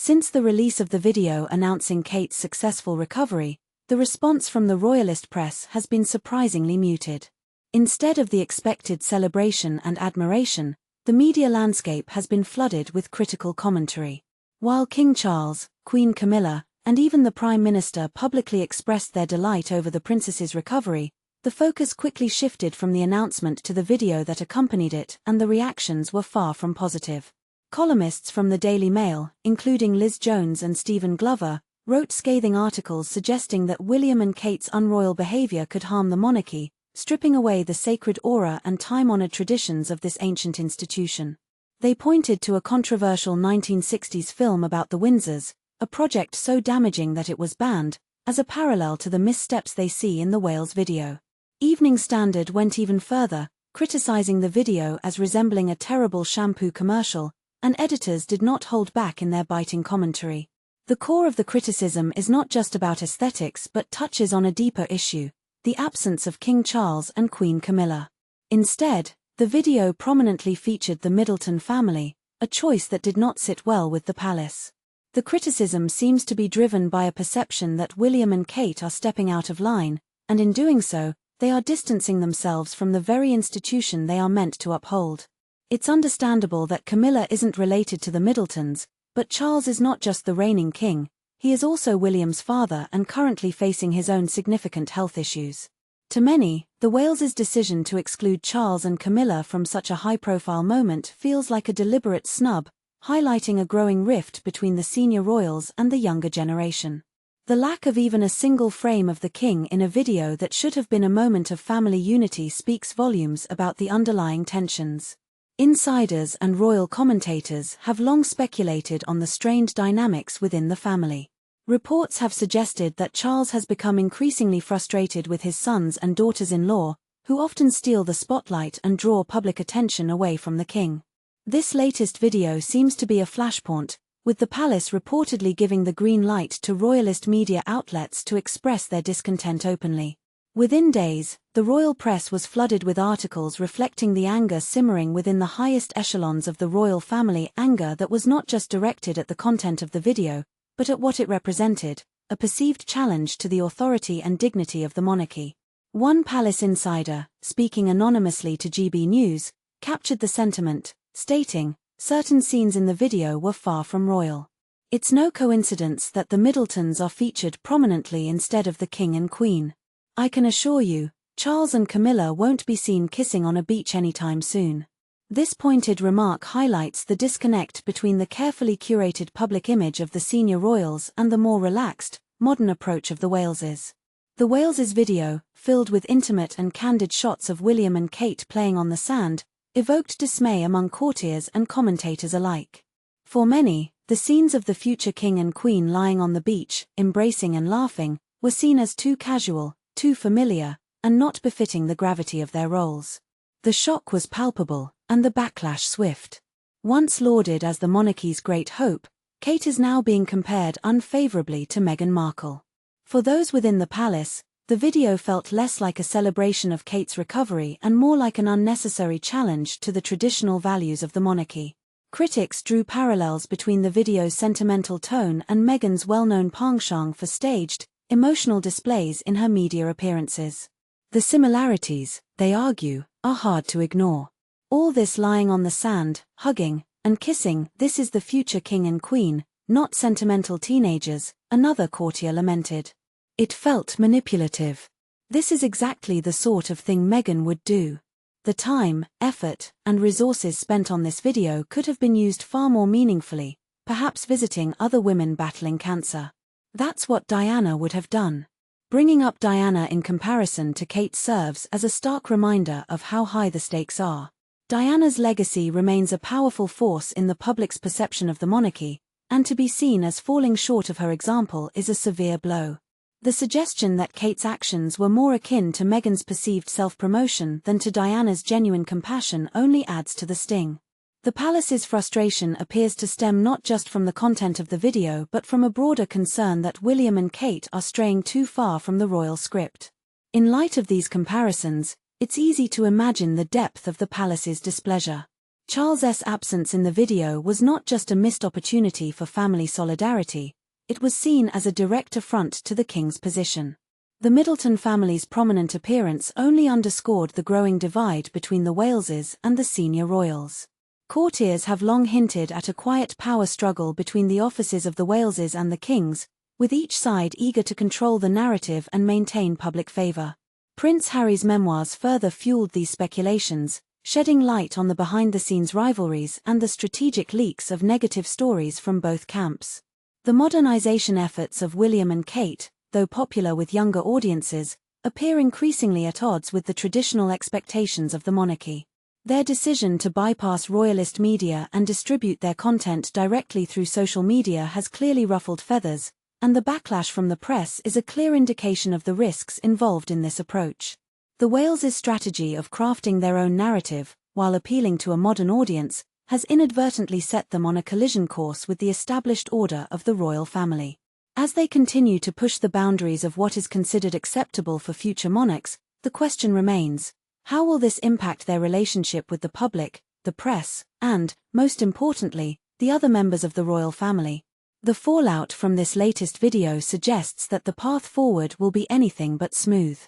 Since the release of the video announcing Kate's successful recovery, the response from the royalist press has been surprisingly muted. Instead of the expected celebration and admiration, the media landscape has been flooded with critical commentary. While King Charles, Queen Camilla, and even the Prime Minister publicly expressed their delight over the princess's recovery, the focus quickly shifted from the announcement to the video that accompanied it, and the reactions were far from positive. Columnists from the Daily Mail, including Liz Jones and Stephen Glover, wrote scathing articles suggesting that William and Kate's unroyal behavior could harm the monarchy, stripping away the sacred aura and time-honored traditions of this ancient institution. They pointed to a controversial 1960s film about the Windsors, a project so damaging that it was banned, as a parallel to the missteps they see in the Wales video. Evening Standard went even further, criticizing the video as resembling a terrible shampoo commercial, and editors did not hold back in their biting commentary. The core of the criticism is not just about aesthetics but touches on a deeper issue: the absence of King Charles and Queen Camilla. Instead, the video prominently featured the Middleton family, a choice that did not sit well with the palace. The criticism seems to be driven by a perception that William and Kate are stepping out of line, and in doing so, they are distancing themselves from the very institution they are meant to uphold. It's understandable that Camilla isn't related to the Middletons, but Charles is not just the reigning king, he is also William's father and currently facing his own significant health issues. To many, the Wales's decision to exclude Charles and Camilla from such a high-profile moment feels like a deliberate snub, highlighting a growing rift between the senior royals and the younger generation. The lack of even a single frame of the king in a video that should have been a moment of family unity speaks volumes about the underlying tensions. Insiders and royal commentators have long speculated on the strained dynamics within the family. Reports have suggested that Charles has become increasingly frustrated with his sons and daughters-in-law, who often steal the spotlight and draw public attention away from the king. This latest video seems to be a flashpoint, with the palace reportedly giving the green light to royalist media outlets to express their discontent openly. Within days, the royal press was flooded with articles reflecting the anger simmering within the highest echelons of the royal family, anger that was not just directed at the content of the video, but at what it represented, a perceived challenge to the authority and dignity of the monarchy. One palace insider, speaking anonymously to GB News, captured the sentiment, stating, "Certain scenes in the video were far from royal. It's no coincidence that the Middletons are featured prominently instead of the king and queen. I can assure you, Charles and Camilla won't be seen kissing on a beach anytime soon." This pointed remark highlights the disconnect between the carefully curated public image of the senior royals and the more relaxed, modern approach of the Waleses. The Waleses video, filled with intimate and candid shots of William and Kate playing on the sand, evoked dismay among courtiers and commentators alike. For many, the scenes of the future king and queen lying on the beach, embracing and laughing, were seen as too casual, too familiar, and not befitting the gravity of their roles. The shock was palpable, and the backlash swift. Once lauded as the monarchy's great hope, Kate is now being compared unfavorably to Meghan Markle. For those within the palace, the video felt less like a celebration of Kate's recovery and more like an unnecessary challenge to the traditional values of the monarchy. Critics drew parallels between the video's sentimental tone and Meghan's well-known penchant for staged, emotional displays in her media appearances. The similarities, they argue, are hard to ignore. All this lying on the sand, hugging, and kissing, this is the future king and queen, not sentimental teenagers, another courtier lamented. It felt manipulative. This is exactly the sort of thing Meghan would do. The time, effort, and resources spent on this video could have been used far more meaningfully, perhaps visiting other women battling cancer. That's what Diana would have done. Bringing up Diana in comparison to Kate serves as a stark reminder of how high the stakes are. Diana's legacy remains a powerful force in the public's perception of the monarchy, and to be seen as falling short of her example is a severe blow. The suggestion that Kate's actions were more akin to Meghan's perceived self-promotion than to Diana's genuine compassion only adds to the sting. The palace's frustration appears to stem not just from the content of the video but from a broader concern that William and Kate are straying too far from the royal script. In light of these comparisons, it's easy to imagine the depth of the palace's displeasure. Charles's absence in the video was not just a missed opportunity for family solidarity, it was seen as a direct affront to the king's position. The Middleton family's prominent appearance only underscored the growing divide between the Waleses and the senior royals. Courtiers have long hinted at a quiet power struggle between the offices of the Waleses and the kings, with each side eager to control the narrative and maintain public favour. Prince Harry's memoirs further fueled these speculations, shedding light on the behind-the-scenes rivalries and the strategic leaks of negative stories from both camps. The modernization efforts of William and Kate, though popular with younger audiences, appear increasingly at odds with the traditional expectations of the monarchy. Their decision to bypass royalist media and distribute their content directly through social media has clearly ruffled feathers, and the backlash from the press is a clear indication of the risks involved in this approach. The Wales' strategy of crafting their own narrative, while appealing to a modern audience, has inadvertently set them on a collision course with the established order of the royal family. As they continue to push the boundaries of what is considered acceptable for future monarchs, the question remains: how will this impact their relationship with the public, the press, and, most importantly, the other members of the royal family? The fallout from this latest video suggests that the path forward will be anything but smooth.